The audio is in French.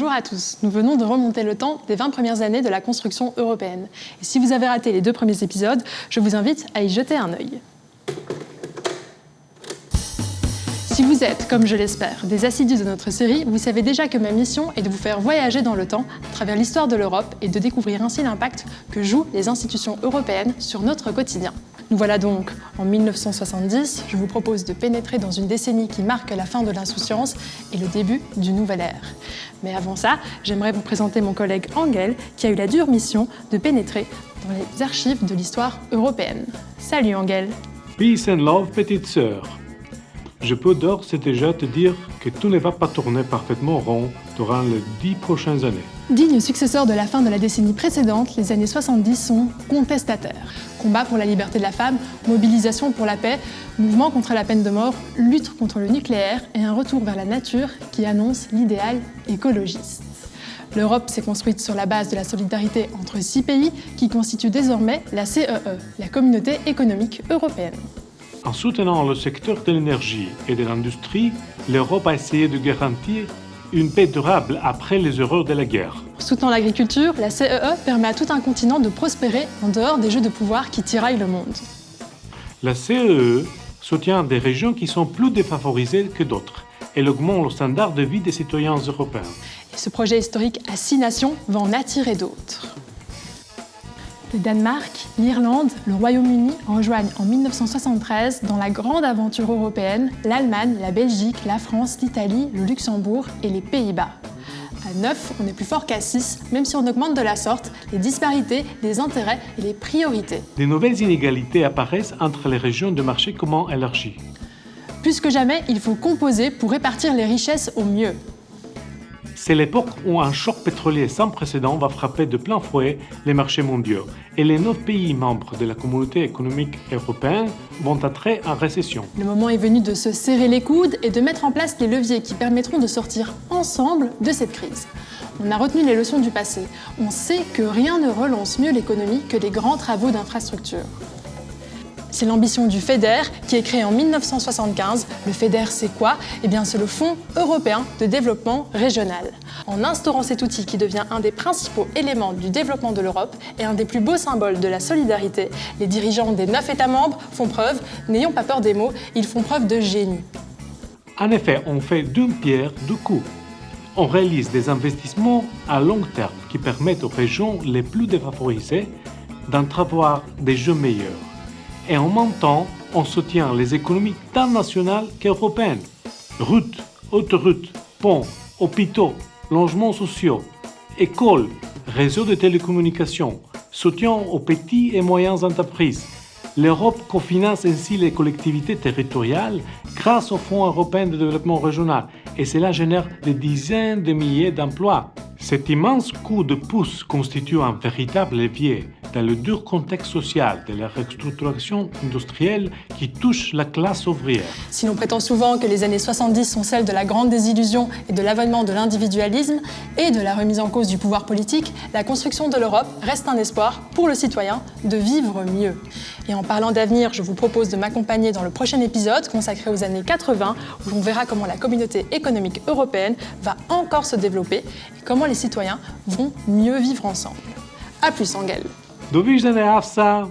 Bonjour à tous, nous venons de remonter le temps des 20 premières années de la construction européenne. Et si vous avez raté les 2 premiers épisodes, je vous invite à y jeter un œil. Si vous êtes, comme je l'espère, des assidus de notre série, vous savez déjà que ma mission est de vous faire voyager dans le temps à travers l'histoire de l'Europe et de découvrir ainsi l'impact que jouent les institutions européennes sur notre quotidien. Nous voilà donc en 1970, je vous propose de pénétrer dans une décennie qui marque la fin de l'insouciance et le début d'une nouvelle ère. Mais avant ça, j'aimerais vous présenter mon collègue Angel qui a eu la dure mission de pénétrer dans les archives de l'histoire européenne. Salut Angel. Peace and love, petite sœur. Je peux d'ores et déjà te dire que tout ne va pas tourner parfaitement rond durant les 10 prochaines années. Digne successeur de la fin de la décennie précédente, les années 70 sont contestataires. Combat pour la liberté de la femme, mobilisation pour la paix, mouvement contre la peine de mort, lutte contre le nucléaire et un retour vers la nature qui annonce l'idéal écologiste. L'Europe s'est construite sur la base de la solidarité entre 6 pays qui constituent désormais la CEE, la Communauté économique européenne. En soutenant le secteur de l'énergie et de l'industrie, l'Europe a essayé de garantir une paix durable après les horreurs de la guerre. En soutenant l'agriculture, la CEE permet à tout un continent de prospérer en dehors des jeux de pouvoir qui tiraillent le monde. La CEE soutient des régions qui sont plus défavorisées que d'autres. Elle augmente le standard de vie des citoyens européens. Et ce projet historique à 6 nations va en attirer d'autres. Le Danemark, l'Irlande, le Royaume-Uni rejoignent en 1973 dans la grande aventure européenne l'Allemagne, la Belgique, la France, l'Italie, le Luxembourg et les Pays-Bas. À 9, on est plus fort qu'à 6, même si on augmente de la sorte les disparités, les intérêts et les priorités. De nouvelles inégalités apparaissent entre les régions de marché commun élargi. Plus que jamais, il faut composer pour répartir les richesses au mieux. C'est l'époque où un choc pétrolier sans précédent va frapper de plein fouet les marchés mondiaux et les 9 pays membres de la Communauté économique européenne vont entrer en récession. Le moment est venu de se serrer les coudes et de mettre en place les leviers qui permettront de sortir ensemble de cette crise. On a retenu les leçons du passé. On sait que rien ne relance mieux l'économie que les grands travaux d'infrastructure. C'est l'ambition du FEDER qui est créé en 1975. Le FEDER, c'est quoi ? Eh bien, c'est le Fonds européen de développement régional. En instaurant cet outil qui devient un des principaux éléments du développement de l'Europe et un des plus beaux symboles de la solidarité, les dirigeants des 9 États membres font preuve, n'ayons pas peur des mots, ils font preuve de génie. En effet, on fait d'une pierre deux coups. On réalise des investissements à long terme qui permettent aux régions les plus défavorisées d'entrevoir des jeux meilleurs. Et en même temps, on soutient les économies tant nationales qu'européennes. Routes, autoroutes, ponts, hôpitaux, logements sociaux, écoles, réseaux de télécommunications, soutien aux petites et moyennes entreprises. L'Europe cofinance ainsi les collectivités territoriales grâce au Fonds européen de développement régional et cela génère des dizaines de milliers d'emplois. Cet immense coup de pouce constitue un véritable levier dans le dur contexte social de la restructuration industrielle qui touche la classe ouvrière. Si l'on prétend souvent que les années 70 sont celles de la grande désillusion et de l'avènement de l'individualisme et de la remise en cause du pouvoir politique, la construction de l'Europe reste un espoir pour le citoyen de vivre mieux. Et en parlant d'avenir, je vous propose de m'accompagner dans le prochain épisode consacré aux années 80 où l'on verra comment la communauté économique européenne va encore se développer et comment les citoyens vont mieux vivre ensemble. A plus, Angel. Do widzenia, Afsa!